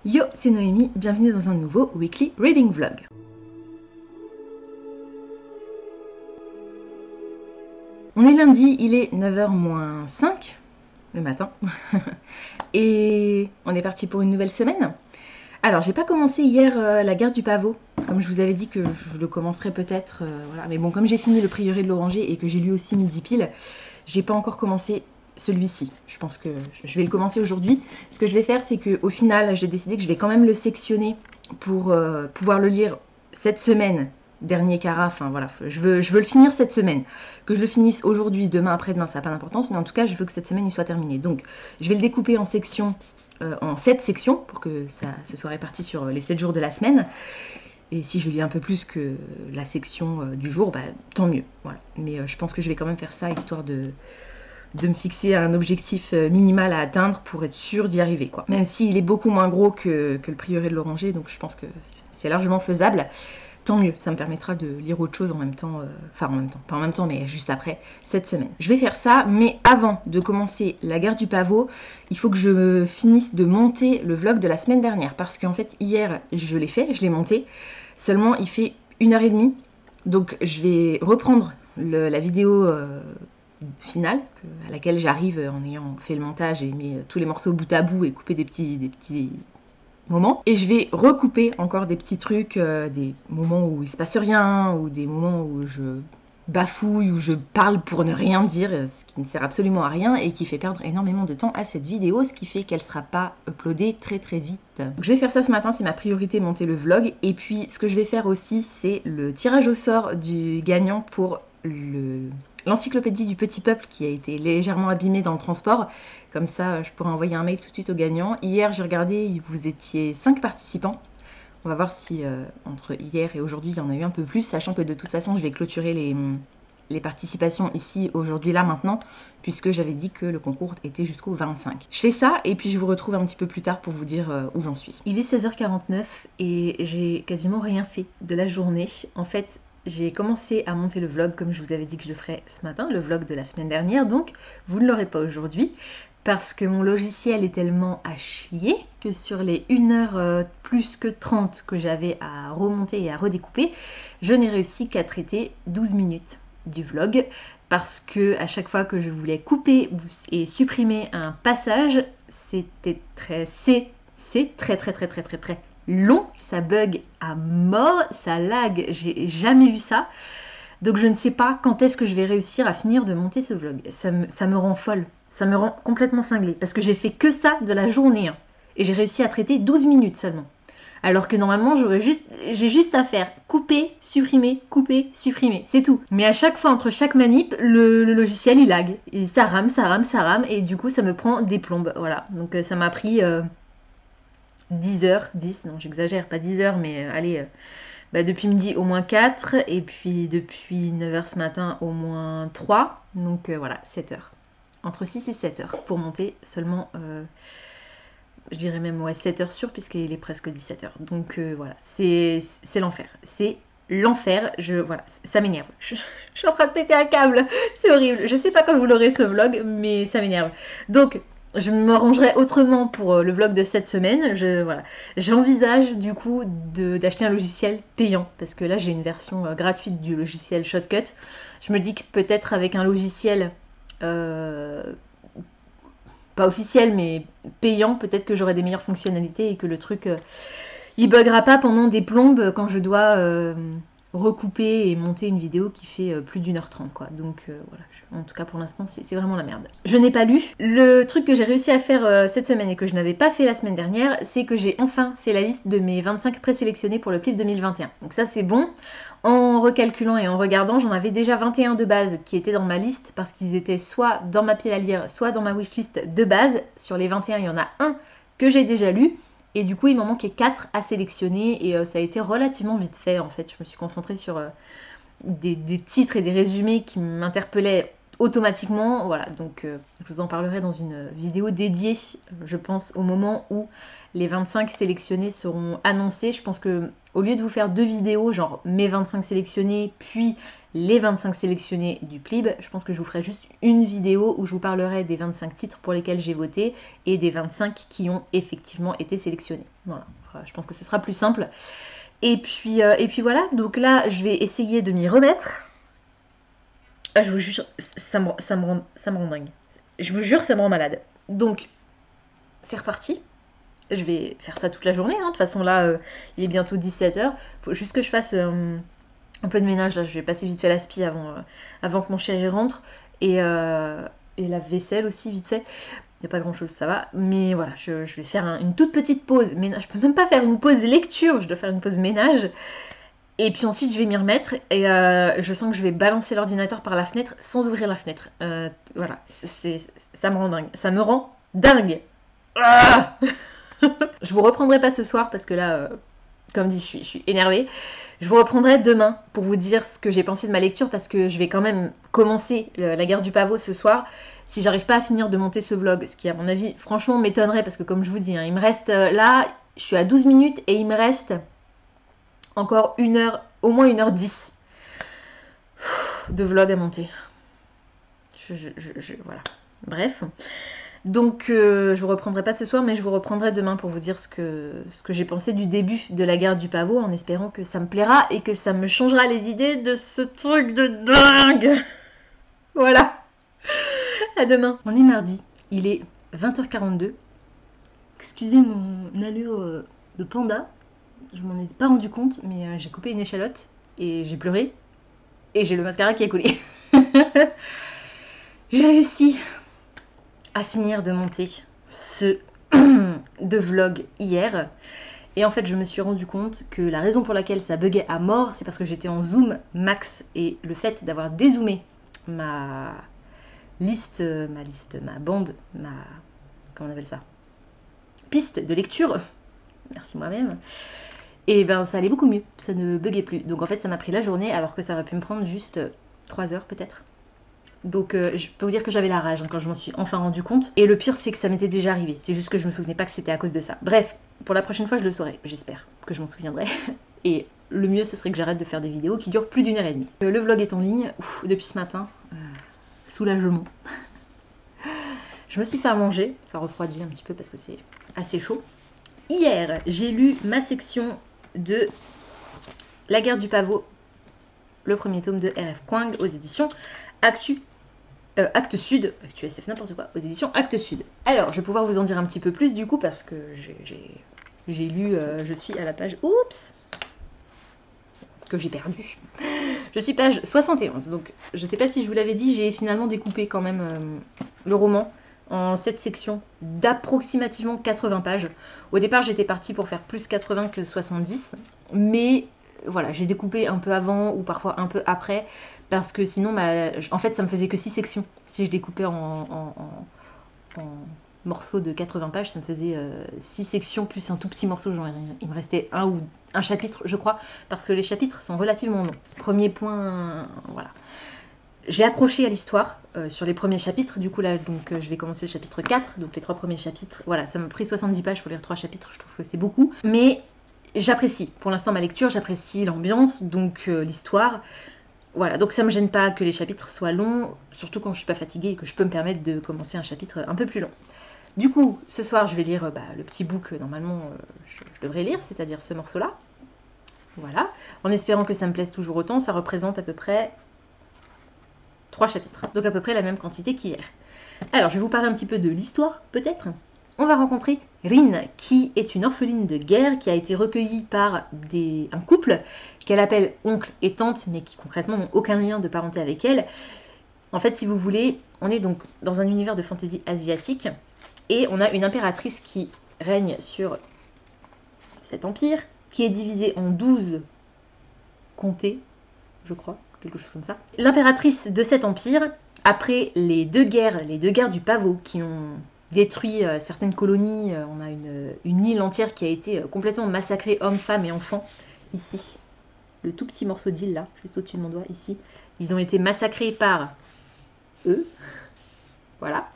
Yo, c'est Noémie, bienvenue dans un nouveau Weekly Reading Vlog. On est lundi, il est 9h-5 le matin et on est parti pour une nouvelle semaine. Alors, j'ai pas commencé hier la guerre du pavot, comme je vous avais dit que je le commencerai peut-être, voilà. Mais bon, comme j'ai fini le prieuré de l'Oranger et que j'ai lu aussi Midi Pile, j'ai pas encore commencé celui-ci. Je pense que je vais le commencer aujourd'hui. Ce que je vais faire, c'est qu'au final, j'ai décidé que je vais quand même le sectionner pour pouvoir le lire cette semaine. Dernier carat, enfin voilà, je veux le finir cette semaine. Que je le finisse aujourd'hui, demain, après-demain, ça n'a pas d'importance, mais en tout cas, je veux que cette semaine, il soit terminé. Donc, je vais le découper en sections, en 7 sections, pour que ça se soit réparti sur les 7 jours de la semaine. Et si je lis un peu plus que la section du jour, bah, tant mieux. Voilà. Mais je pense que je vais quand même faire ça, histoire de me fixer un objectif minimal à atteindre pour être sûr d'y arriver, quoi. Même s'il est beaucoup moins gros que le prieuré de l'Oranger, donc je pense que c'est largement faisable. Tant mieux, ça me permettra de lire autre chose en même temps, enfin en même temps, pas en même temps, mais juste après, cette semaine. Je vais faire ça, mais avant de commencer la guerre du pavot, il faut que je finisse de monter le vlog de la semaine dernière, parce qu'en fait, hier, je l'ai fait, je l'ai monté, seulement il fait 1h30, donc je vais reprendre la vidéo finale, à laquelle j'arrive en ayant fait le montage et mis tous les morceaux bout à bout et coupé des petits moments. Et je vais recouper encore des petits trucs, des moments où il se passe rien, ou des moments où je bafouille, où je parle pour ne rien dire, ce qui ne sert absolument à rien et qui fait perdre énormément de temps à cette vidéo, ce qui fait qu'elle ne sera pas uploadée très vite. Donc je vais faire ça ce matin, c'est ma priorité, monter le vlog. Et puis ce que je vais faire aussi, c'est le tirage au sort du gagnant pour l'encyclopédie du petit peuple qui a été légèrement abîmée dans le transport. Comme ça, je pourrais envoyer un mail tout de suite au gagnant. Hier, j'ai regardé, vous étiez 5 participants. On va voir si entre hier et aujourd'hui, il y en a eu un peu plus, sachant que de toute façon, je vais clôturer les participations ici, aujourd'hui, là, maintenant, puisque j'avais dit que le concours était jusqu'au 25. Je fais ça et puis je vous retrouve un petit peu plus tard pour vous dire où j'en suis. Il est 16h49 et j'ai quasiment rien fait de la journée. En fait, j'ai commencé à monter le vlog comme je vous avais dit que je le ferais ce matin, le vlog de la semaine dernière, donc vous ne l'aurez pas aujourd'hui parce que mon logiciel est tellement à chier que sur les 1h plus que 30 que j'avais à remonter et à redécouper, je n'ai réussi qu'à traiter 12 minutes du vlog parce que à chaque fois que je voulais couper et supprimer un passage, c'était très long, ça bug à mort, ça lag, j'ai jamais vu ça. Donc je ne sais pas quand est-ce que je vais réussir à finir de monter ce vlog. Ça me rend folle, ça me rend complètement cinglée. Parce que j'ai fait que ça de la journée. Hein, et j'ai réussi à traiter 12 minutes seulement. Alors que normalement j'ai juste à faire couper, supprimer, c'est tout. Mais à chaque fois, entre chaque manip, le logiciel il lag. Et ça rame, et du coup ça me prend des plombes. Voilà, donc ça m'a pris 10 heures, non j'exagère, pas 10 heures, mais allez... depuis midi au moins 4 et puis depuis 9h ce matin au moins 3, donc voilà, 7 heures. Entre 6 et 7 heures pour monter seulement, je dirais même ouais, 7 heures sûr puisqu'il est presque 17 heures. Donc voilà, c'est l'enfer. C'est l'enfer, voilà, ça m'énerve. Je suis en train de péter un câble, c'est horrible. Je sais pas quand vous l'aurez ce vlog, mais ça m'énerve. Donc je m'arrangerai autrement pour le vlog de cette semaine. Voilà. J'envisage du coup d'acheter un logiciel payant parce que là j'ai une version gratuite du logiciel Shotcut. Je me dis que peut-être avec un logiciel pas officiel mais payant, peut-être que j'aurai des meilleures fonctionnalités et que le truc il buggera pas pendant des plombes quand je dois recouper et monter une vidéo qui fait plus d'1h30 quoi. Donc voilà, en tout cas pour l'instant c'est vraiment la merde. Je n'ai pas lu. Le truc que j'ai réussi à faire cette semaine et que je n'avais pas fait la semaine dernière, c'est que j'ai enfin fait la liste de mes 25 présélectionnés pour le PLIF 2021. Donc ça c'est bon. En recalculant et en regardant, j'en avais déjà 21 de base qui étaient dans ma liste parce qu'ils étaient soit dans ma pile à lire, soit dans ma wishlist de base. Sur les 21, il y en a un que j'ai déjà lu. Et du coup, il m'en manquait 4 à sélectionner et ça a été relativement vite fait en fait. Je me suis concentrée sur des titres et des résumés qui m'interpellaient automatiquement. Voilà, donc je vous en parlerai dans une vidéo dédiée, je pense, au moment où les 25 sélectionnés seront annoncés. Je pense que au lieu de vous faire 2 vidéos, genre mes 25 sélectionnés, puis les 25 sélectionnés du PLIB, je pense que je vous ferai juste une vidéo où je vous parlerai des 25 titres pour lesquels j'ai voté et des 25 qui ont effectivement été sélectionnés. Voilà, je pense que ce sera plus simple. Et puis voilà, donc là, je vais essayer de m'y remettre. Ah, je vous jure, ça me rend dingue. Je vous jure, ça me rend malade. Donc, c'est reparti. Je vais faire ça toute la journée. Hein. De toute façon, là, il est bientôt 17h. Faut juste que je fasse un peu de ménage. Là, je vais passer vite fait l'aspi avant que mon chéri rentre. Et la vaisselle aussi, vite fait. Il n'y a pas grand chose, ça va. Mais voilà, je vais faire une toute petite pause ménage. Je peux même pas faire une pause lecture. Je dois faire une pause ménage. Et puis ensuite, je vais m'y remettre. Et je sens que je vais balancer l'ordinateur par la fenêtre sans ouvrir la fenêtre. Voilà, ça me rend dingue. Ça me rend dingue. Ah je vous reprendrai pas ce soir parce que là, comme dit, je suis énervée. Je vous reprendrai demain pour vous dire ce que j'ai pensé de ma lecture parce que je vais quand même commencer la guerre du pavot ce soir. Si j'arrive pas à finir de monter ce vlog, ce qui à mon avis franchement m'étonnerait parce que comme je vous dis, hein, il me reste là, je suis à 12 minutes et il me reste encore 1 heure, au moins 1h10 de vlog à monter. Voilà. Bref. Donc je vous reprendrai pas ce soir, mais je vous reprendrai demain pour vous dire ce que j'ai pensé du début de la guerre du pavot, en espérant que ça me plaira et que ça me changera les idées de ce truc de dingue. Voilà. À demain. On est mardi, il est 20h42. Excusez mon allure de panda, je m'en ai pas rendu compte, mais j'ai coupé une échalote et j'ai pleuré et j'ai le mascara qui a coulé. J'ai réussi à finir de monter ce de vlog hier. Et en fait, je me suis rendu compte que la raison pour laquelle ça buguait à mort, c'est parce que j'étais en zoom max. Et le fait d'avoir dézoomé ma bande, comment on appelle ça, piste de lecture, merci moi-même, et ben ça allait beaucoup mieux, ça ne buguait plus. Donc en fait, ça m'a pris la journée alors que ça aurait pu me prendre juste 3 heures peut-être. Donc je peux vous dire que j'avais la rage hein, quand je m'en suis enfin rendu compte. Et le pire c'est que ça m'était déjà arrivé. C'est juste que je me souvenais pas que c'était à cause de ça. Bref, pour la prochaine fois je le saurai. J'espère que je m'en souviendrai. Et le mieux ce serait que j'arrête de faire des vidéos qui durent plus d'1h30. Le vlog est en ligne depuis ce matin. Soulagement. Je me suis fait à manger. Ça refroidit un petit peu parce que c'est assez chaud. Hier j'ai lu ma section de La guerre du pavot. Le premier tome de R.F. Kuang aux éditions Actes Sud, Actu SF n'importe quoi, aux éditions Actes Sud. Alors, je vais pouvoir vous en dire un petit peu plus du coup parce que j'ai lu, je suis à la page, oups, que j'ai perdu. Je suis page 71, donc je sais pas si je vous l'avais dit, j'ai finalement découpé quand même le roman en 7 sections d'approximativement 80 pages. Au départ, j'étais partie pour faire plus 80 que 70, mais voilà, j'ai découpé un peu avant ou parfois un peu après parce que sinon, en fait, ça me faisait que 6 sections. Si je découpais en morceaux de 80 pages, ça me faisait 6 sections plus un tout petit morceau. Genre, il me restait un chapitre, je crois, parce que les chapitres sont relativement longs. Premier point, voilà. J'ai accroché à l'histoire sur les premiers chapitres. Du coup, là, donc, je vais commencer le chapitre 4. Donc, les 3 premiers chapitres. Voilà, ça m'a pris 70 pages pour lire 3 chapitres. Je trouve que c'est beaucoup. Mais j'apprécie. Pour l'instant, ma lecture, j'apprécie l'ambiance, donc l'histoire. Voilà, donc ça me gêne pas que les chapitres soient longs, surtout quand je suis pas fatiguée et que je peux me permettre de commencer un chapitre un peu plus long. Du coup, ce soir, je vais lire le petit bout que normalement je devrais lire, c'est-à-dire ce morceau-là. Voilà, en espérant que ça me plaise toujours autant, ça représente à peu près 3 chapitres, donc à peu près la même quantité qu'hier. Alors, je vais vous parler un petit peu de l'histoire, peut-être. On va rencontrer Rin, qui est une orpheline de guerre, qui a été recueillie par un couple qu'elle appelle oncle et tante, mais qui concrètement n'ont aucun lien de parenté avec elle. En fait, si vous voulez, on est donc dans un univers de fantasy asiatique, et on a une impératrice qui règne sur cet empire, qui est divisé en 12 comtés, je crois, quelque chose comme ça. L'impératrice de cet empire, après les deux guerres du pavot qui ont détruit certaines colonies, on a une île entière qui a été complètement massacrée, hommes, femmes et enfants, ici. Le tout petit morceau d'île là, juste au-dessus de mon doigt, ici. Ils ont été massacrés par eux. Voilà.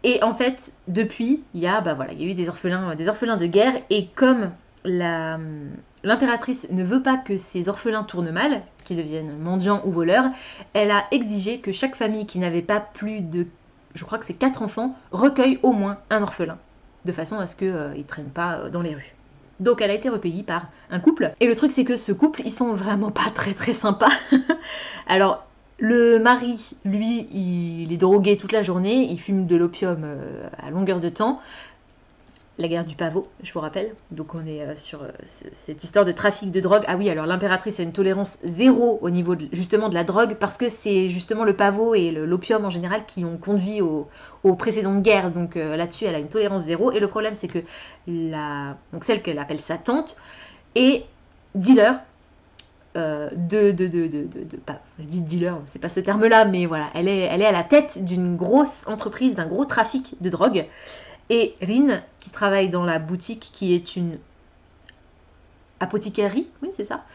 Et en fait, depuis, il y a eu des orphelins de guerre, et comme l'impératrice ne veut pas que ces orphelins tournent mal, qu'ils deviennent mendiants ou voleurs, elle a exigé que chaque famille qui n'avait pas plus de, je crois que c'est 4 enfants, recueille au moins un orphelin, de façon à ce qu'ils ne traînent pas dans les rues. Donc elle a été recueillie par un couple, et le truc c'est que ce couple, ils sont vraiment pas très très sympas. Alors, le mari, lui, il est drogué toute la journée, il fume de l'opium à longueur de temps. La guerre du pavot, je vous rappelle. Donc on est sur cette histoire de trafic de drogue. Ah oui, alors l'impératrice a une tolérance zéro au niveau justement de la drogue, parce que c'est justement le pavot et l'opium en général qui ont conduit aux précédentes guerres. Donc là-dessus, elle a une tolérance zéro. Et le problème, c'est que donc celle qu'elle appelle sa tante est dealer. Je dis dealer, c'est pas ce terme-là, mais voilà, elle est à la tête d'une grosse entreprise, d'un gros trafic de drogue. Et Rin, qui travaille dans la boutique, qui est une apothicarie, oui c'est ça,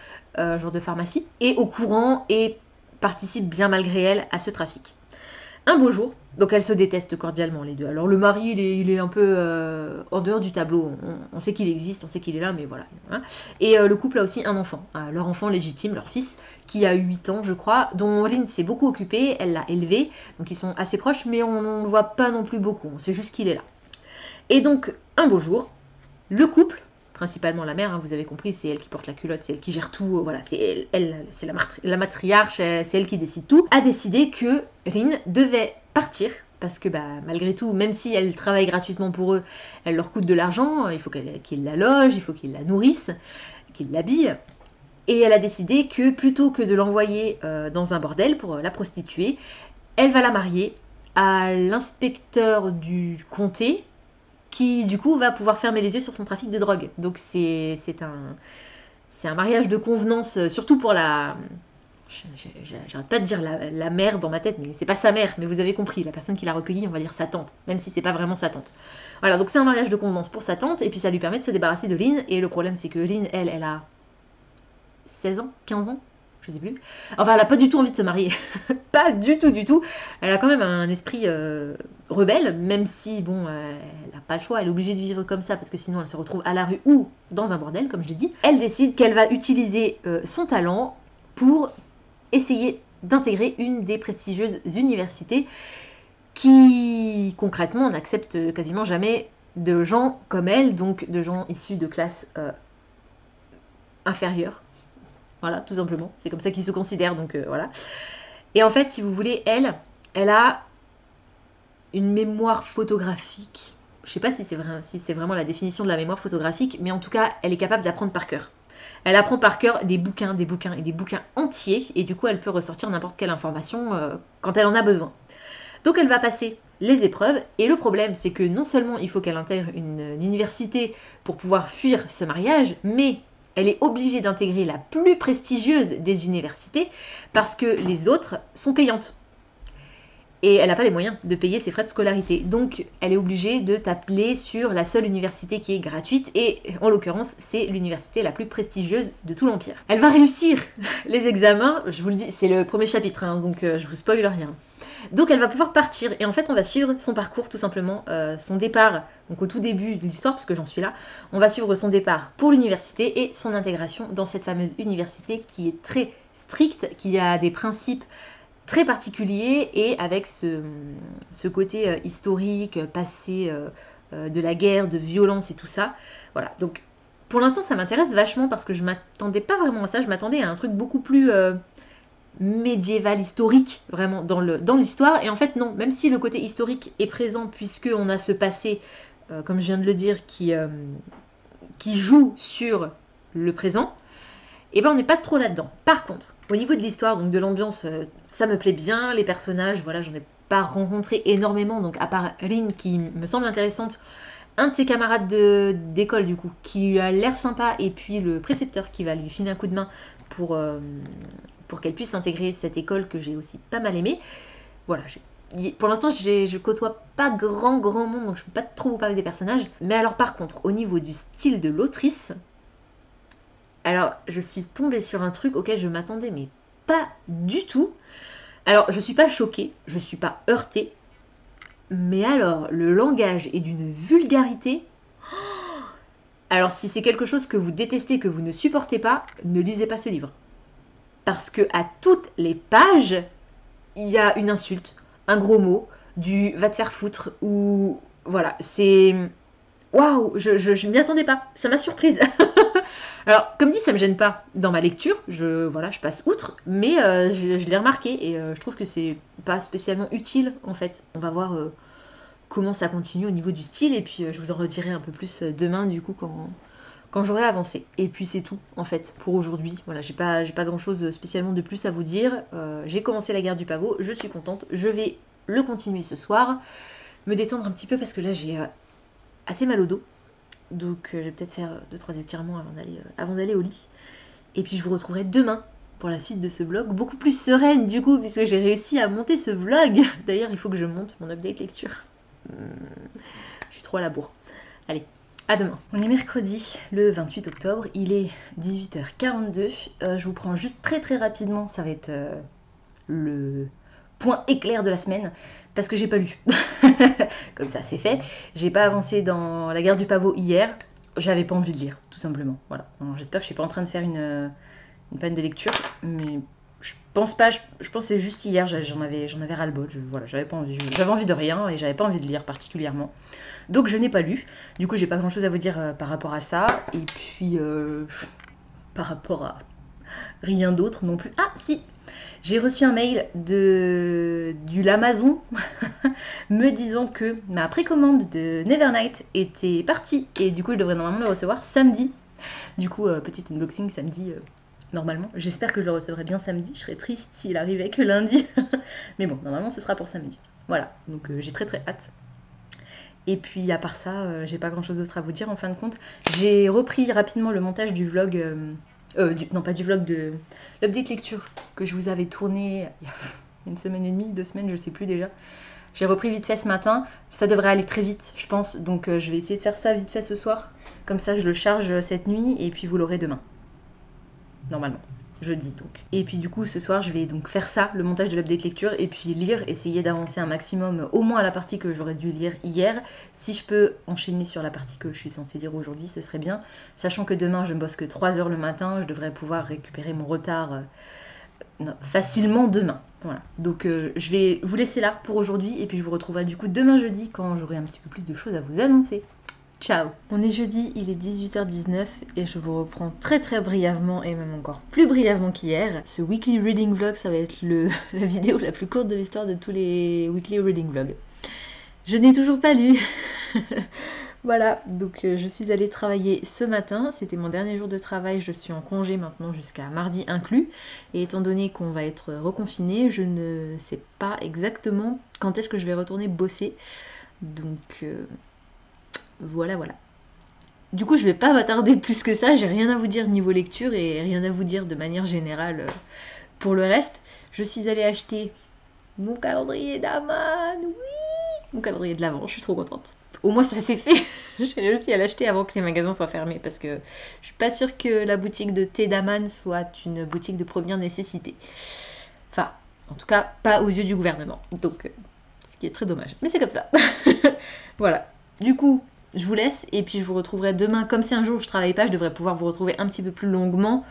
genre de pharmacie, est au courant et participe bien malgré elle à ce trafic. Un beau jour, donc elles se détestent cordialement les deux. Alors le mari, il est un peu en dehors du tableau, on sait qu'il existe, on sait qu'il est là, mais voilà. Hein. Et le couple a aussi un enfant, leur enfant légitime, leur fils, qui a 8 ans je crois, dont Rin s'est beaucoup occupée, elle l'a élevé, donc ils sont assez proches, mais on ne le voit pas non plus beaucoup, on sait juste qu'il est là. Et donc, un beau jour, le couple, principalement la mère, hein, vous avez compris, c'est elle qui porte la culotte, c'est elle qui gère tout, voilà, c'est elle c'est la matriarche, c'est elle qui décide tout, a décidé que Rin devait partir, parce que malgré tout, même si elle travaille gratuitement pour eux, elle leur coûte de l'argent, il faut qu'ils la logent, il faut qu'ils la nourrissent, qu'ils l'habillent. Et elle a décidé que plutôt que de l'envoyer dans un bordel pour la prostituer, elle va la marier à l'inspecteur du comté, qui du coup va pouvoir fermer les yeux sur son trafic de drogue. Donc c'est un mariage de convenance, surtout pour la... J'arrête pas de dire la mère dans ma tête, mais c'est pas sa mère, mais vous avez compris, la personne qui l'a recueillie, on va dire sa tante, même si c'est pas vraiment sa tante. Voilà, donc c'est un mariage de convenance pour sa tante, et puis ça lui permet de se débarrasser de Rin, et le problème c'est que Rin, elle a 16 ans, 15 ans, je sais plus. Enfin, elle a pas du tout envie de se marier. Pas du tout, du tout. Elle a quand même un esprit rebelle, même si, bon, elle n'a pas le choix, elle est obligée de vivre comme ça, parce que sinon elle se retrouve à la rue ou dans un bordel, comme je l'ai dit. Elle décide qu'elle va utiliser son talent pour essayer d'intégrer une des prestigieuses universités qui, concrètement, n'accepte quasiment jamais de gens comme elle, donc de gens issus de classes inférieures. Voilà, tout simplement. C'est comme ça qu'ils se considèrent, donc voilà. Et en fait, si vous voulez, elle a une mémoire photographique. Je sais pas si c'est vraiment la définition de la mémoire photographique, mais en tout cas, elle est capable d'apprendre par cœur. Elle apprend par cœur des bouquins et des bouquins entiers, et du coup, elle peut ressortir n'importe quelle information quand elle en a besoin. Donc, elle va passer les épreuves, et le problème, c'est que non seulement il faut qu'elle intègre une université pour pouvoir fuir ce mariage, mais elle est obligée d'intégrer la plus prestigieuse des universités parce que les autres sont payantes. Et elle n'a pas les moyens de payer ses frais de scolarité. Donc, elle est obligée de tabler sur la seule université qui est gratuite. Et en l'occurrence, c'est l'université la plus prestigieuse de tout l'Empire. Elle va réussir les examens. Je vous le dis, c'est le premier chapitre, hein, donc je vous spoil rien. Donc, elle va pouvoir partir. Et en fait, on va suivre son parcours, tout simplement. Son départ, donc au tout début de l'histoire, puisque j'en suis là. On va suivre son départ pour l'université et son intégration dans cette fameuse université qui est très stricte, qui a des principes très particulier et avec ce côté historique, passé de la guerre, de violence et tout ça. Voilà, donc pour l'instant ça m'intéresse vachement parce que je m'attendais pas vraiment à ça, je m'attendais à un truc beaucoup plus médiéval, historique, vraiment dans l'histoire. Et en fait non, même si le côté historique est présent puisqu'on a ce passé, comme je viens de le dire, qui joue sur le présent, et ben on n'est pas trop là-dedans. Par contre, au niveau de l'histoire, donc de l'ambiance, ça me plaît bien. Les personnages, voilà, j'en ai pas rencontré énormément, donc à part Rin qui me semble intéressante, un de ses camarades d'école du coup, qui a l'air sympa, et puis le précepteur qui va lui filer un coup de main pour qu'elle puisse intégrer cette école que j'ai aussi pas mal aimée. Voilà, pour l'instant, je côtoie pas grand monde, donc je peux pas trop vous parler des personnages. Mais alors par contre, au niveau du style de l'autrice, alors, je suis tombée sur un truc auquel je m'attendais, mais pas du tout. Alors, je suis pas choquée, je suis pas heurtée, Mais alors, le langage est d'une vulgarité. Alors si c'est quelque chose que vous détestez, que vous ne supportez pas, ne lisez pas ce livre. Parce que à toutes les pages, il y a une insulte, un gros mot, du va te faire foutre, ou voilà, c'est... Waouh, je m'y attendais pas, ça m'a surprise. Alors, comme dit, ça me gêne pas dans ma lecture, je passe outre, mais je l'ai remarqué et je trouve que c'est pas spécialement utile en fait. On va voir comment ça continue au niveau du style et puis je vous en redirai un peu plus demain du coup quand j'aurai avancé. Et puis c'est tout en fait pour aujourd'hui. Voilà, j'ai pas grand chose spécialement de plus à vous dire. J'ai commencé la guerre du pavot, je suis contente, je vais le continuer ce soir, me détendre un petit peu parce que là j'ai assez mal au dos. Donc je vais peut-être faire 2-3 étirements avant d'aller au lit. Et puis je vous retrouverai demain pour la suite de ce vlog, beaucoup plus sereine du coup, puisque j'ai réussi à monter ce vlog. D'ailleurs, il faut que je monte mon update lecture. Je suis trop à la bourre. Allez, à demain. On est mercredi, le 28 octobre, il est 18h42. Je vous prends juste très rapidement, ça va être le point éclair de la semaine, parce que j'ai pas lu. Comme ça, c'est fait. J'ai pas avancé dans la guerre du pavot hier. J'avais pas envie de lire, tout simplement. Voilà. J'espère que je suis pas en train de faire une panne de lecture, mais je pense pas. Je pense que c'est juste hier. J'en avais ras-le-bol. Voilà, j'avais pas envie. J'avais envie de rien et j'avais pas envie de lire particulièrement. Donc je n'ai pas lu. Du coup, j'ai pas grand-chose à vous dire par rapport à ça. Et puis par rapport à rien d'autre non plus. Ah si. J'ai reçu un mail du l'Amazon me disant que ma précommande de Nevernight était partie et du coup je devrais normalement le recevoir samedi. Du coup, petit unboxing samedi normalement. J'espère que je le recevrai bien samedi. Je serais triste s'il arrivait que lundi. Mais bon, normalement ce sera pour samedi. Voilà, donc j'ai très hâte. Et puis à part ça, j'ai pas grand chose d'autre à vous dire en fin de compte. J'ai repris rapidement le montage du vlog... non pas du vlog, de l'update lecture que je vous avais tourné il y a une semaine et demie, 2 semaines, je sais plus déjà. J'ai repris vite fait ce matin, ça devrait aller très vite je pense, donc je vais essayer de faire ça vite fait ce soir. Comme ça je le charge cette nuit et puis vous l'aurez demain. Normalement, jeudi donc. Et puis du coup ce soir je vais donc faire ça, le montage de l'update lecture, et puis lire, essayer d'avancer un maximum, au moins à la partie que j'aurais dû lire hier. Si je peux enchaîner sur la partie que je suis censée lire aujourd'hui, ce serait bien. Sachant que demain je ne bosse que 3 heures le matin, je devrais pouvoir récupérer mon retard facilement demain. Voilà, donc je vais vous laisser là pour aujourd'hui, et puis je vous retrouverai du coup demain jeudi quand j'aurai un petit peu plus de choses à vous annoncer. Ciao! On est jeudi, il est 18h19 et je vous reprends très brièvement et même encore plus brièvement qu'hier. Ce weekly reading vlog, ça va être la vidéo la plus courte de l'histoire de tous les weekly reading vlogs. Je n'ai toujours pas lu. Voilà, donc je suis allée travailler ce matin, c'était mon dernier jour de travail, je suis en congé maintenant jusqu'à mardi inclus, et étant donné qu'on va être reconfiné, je ne sais pas exactement quand est-ce que je vais retourner bosser, donc voilà. Du coup, je vais pas m'attarder plus que ça, j'ai rien à vous dire niveau lecture et rien à vous dire de manière générale pour le reste. Je suis allée acheter mon calendrier d'Aman, oui, mon calendrier de l'Avent, je suis trop contente. Au moins ça s'est fait. J'ai réussi à l'acheter avant que les magasins soient fermés parce que je suis pas sûre que la boutique de thé d'Aman soit une boutique de première nécessité. Enfin, en tout cas, pas aux yeux du gouvernement. Donc, ce qui est très dommage. Mais c'est comme ça. Voilà. Du coup, je vous laisse et puis je vous retrouverai demain. Comme c'est un jour où je travaille pas, je devrais pouvoir vous retrouver un petit peu plus longuement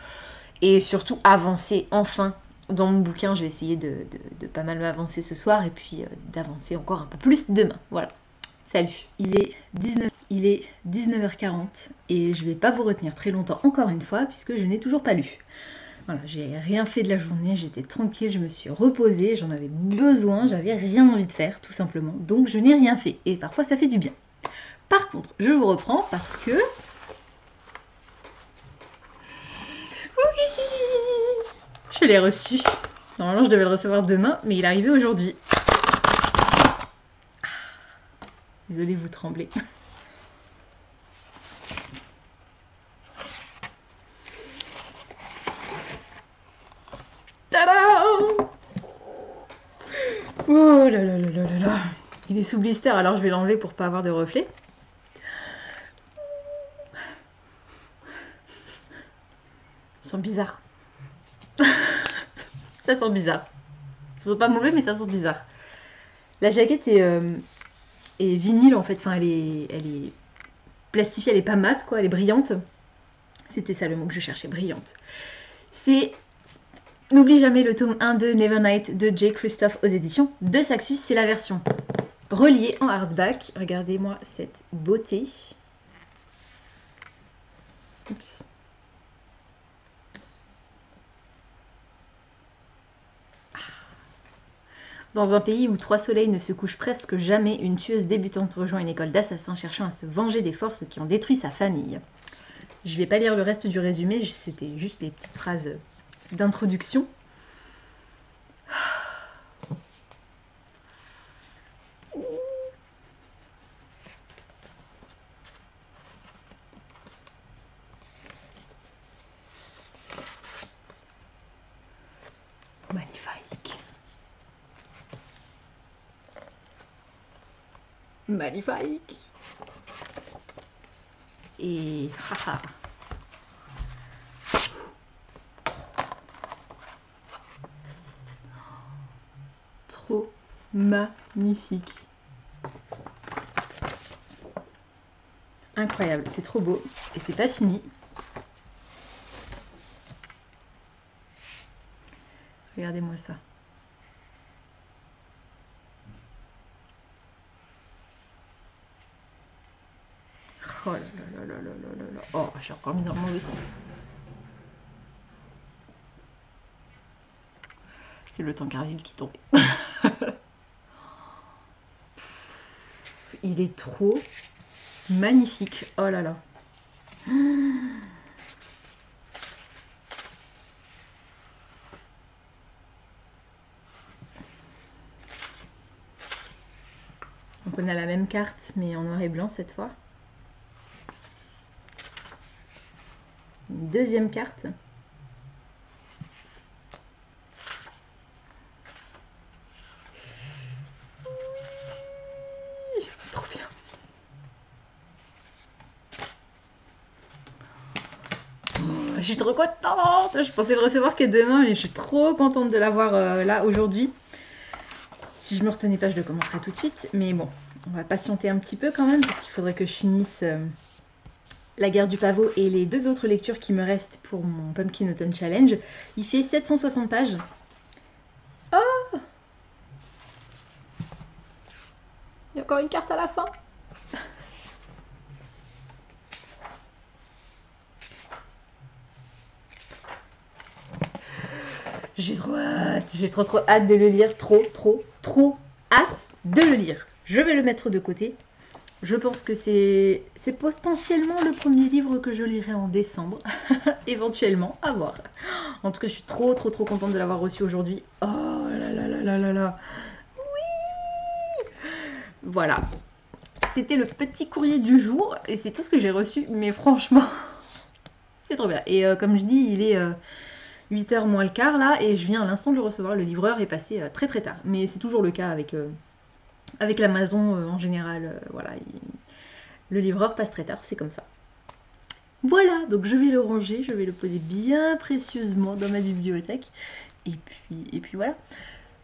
et surtout avancer enfin dans mon bouquin. Je vais essayer de pas mal m'avancer ce soir et puis d'avancer encore un peu plus demain. Voilà. Salut. Il est 19h40 et je vais pas vous retenir très longtemps encore une fois puisque je n'ai toujours pas lu. Voilà, j'ai rien fait de la journée, j'étais tranquille, je me suis reposée, j'en avais besoin, j'avais rien envie de faire tout simplement, donc je n'ai rien fait et parfois ça fait du bien. Par contre, je vous reprends parce que... Oui, je l'ai reçu. Normalement, je devais le recevoir demain, mais il est arrivé aujourd'hui. Désolée, vous tremblez. Tadam! Oh là là là là là là. Il est sous blister, alors je vais l'enlever pour pas avoir de reflet. Ça sent bizarre. Ça sent bizarre. Ça sent pas mauvais, mais ça sent bizarre. La jaquette est Et vinyle en fait, enfin elle est plastifiée, elle est pas mate quoi, elle est brillante. C'était ça le mot que je cherchais, brillante. C'est N'oublie jamais le tome 1 de Nevernight de J. Christophe aux éditions de Saxus. C'est la version reliée en hardback. Regardez-moi cette beauté. Oups. Dans un pays où 3 soleils ne se couchent presque jamais, une tueuse débutante rejoint une école d'assassins cherchant à se venger des forces qui ont détruit sa famille. Je vais pas lire le reste du résumé, c'était juste les petites phrases d'introduction. Magnifique. Magnifique. Et haha. Trop magnifique. Incroyable, c'est trop beau. Et c'est pas fini. Regardez-moi ça. Oh là là là là là là là. Oh, j'ai encore mis dans le mauvais sens. C'est le Tancarville qui est tombé. Il est trop magnifique. Oh là là. Donc on a la même carte mais en noir et blanc cette fois. Une deuxième carte. Trop bien. Je suis trop contente. Je pensais le recevoir que demain mais je suis trop contente de l'avoir là aujourd'hui. Si je me retenais pas, je le commencerai tout de suite. Mais bon, on va patienter un petit peu quand même parce qu'il faudrait que je finisse La guerre du pavot et les 2 autres lectures qui me restent pour mon Pumpkin Autumn Challenge. Il fait 760 pages. Oh! Il y a encore une carte à la fin. J'ai trop hâte, j'ai trop hâte de le lire, trop hâte de le lire. Je vais le mettre de côté. Je pense que c'est potentiellement le premier livre que je lirai en décembre, éventuellement, à voir. En tout cas, je suis trop contente de l'avoir reçu aujourd'hui. Oh là là là là là là. Oui! Voilà. C'était le petit courrier du jour et c'est tout ce que j'ai reçu, mais franchement, c'est trop bien. Et comme je dis, il est 8h moins le quart là et je viens à l'instant de le recevoir. Le livreur est passé très tard, mais c'est toujours le cas avec l'Amazon en général. Voilà, le livreur passe très tard, c'est comme ça. Voilà, donc je vais le ranger, je vais le poser bien précieusement dans ma bibliothèque. Et puis voilà.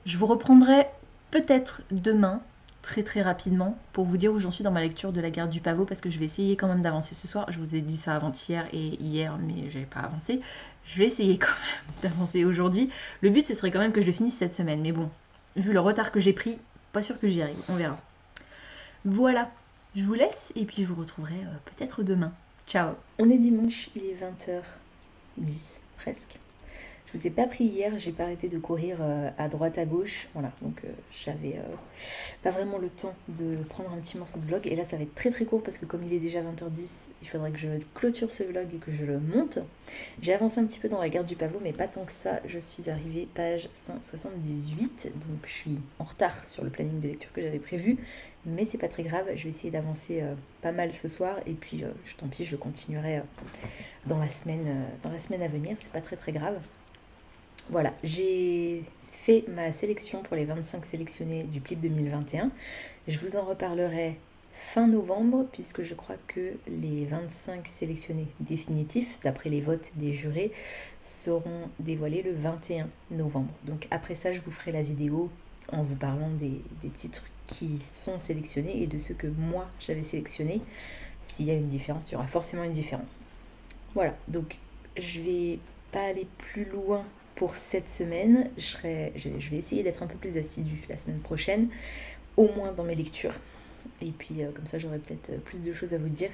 Je vous reprendrai peut-être demain, très rapidement, pour vous dire où j'en suis dans ma lecture de La guerre du pavot, parce que je vais essayer quand même d'avancer ce soir. Je vous ai dit ça avant-hier et hier, mais j'ai pas avancé. Je vais essayer quand même d'avancer aujourd'hui. Le but, ce serait quand même que je le finisse cette semaine, mais bon, vu le retard que j'ai pris, pas sûr que j'y arrive, on verra. Voilà, je vous laisse et puis je vous retrouverai peut-être demain. Ciao. On est dimanche, il est 20h10 presque. Je vous ai pas pris hier, j'ai pas arrêté de courir à droite à gauche, voilà, donc j'avais pas vraiment le temps de prendre un petit morceau de vlog, et là ça va être très court parce que comme il est déjà 20h10, il faudrait que je clôture ce vlog et que je le monte. J'ai avancé un petit peu dans la guerre du pavot, mais pas tant que ça, je suis arrivée page 178, donc je suis en retard sur le planning de lecture que j'avais prévu, mais c'est pas très grave, je vais essayer d'avancer pas mal ce soir, et puis tant pis, je continuerai dans la semaine à venir, c'est pas très grave. Voilà, j'ai fait ma sélection pour les 25 sélectionnés du PLIB 2021. Je vous en reparlerai fin novembre, puisque je crois que les 25 sélectionnés définitifs, d'après les votes des jurés, seront dévoilés le 21 novembre. Donc après ça, je vous ferai la vidéo en vous parlant des titres qui sont sélectionnés et de ceux que moi j'avais sélectionnés. S'il y a une différence, il y aura forcément une différence. Voilà, donc je vais pas aller plus loin pour cette semaine. Je vais essayer d'être un peu plus assidue la semaine prochaine, au moins dans mes lectures. Et puis comme ça j'aurai peut-être plus de choses à vous dire.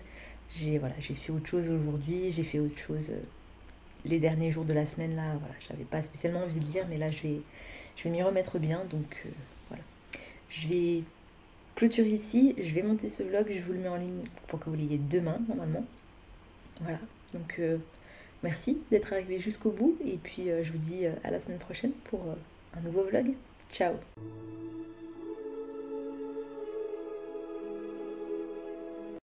J'ai fait autre chose aujourd'hui, j'ai fait autre chose les derniers jours de la semaine là. Voilà, j'avais pas spécialement envie de lire, mais là je vais m'y remettre bien. Donc voilà, je vais clôturer ici. Je vais monter ce vlog, je vous le mets en ligne pour que vous l'ayez demain normalement. Voilà, donc merci d'être arrivé jusqu'au bout et puis je vous dis à la semaine prochaine pour un nouveau vlog. Ciao!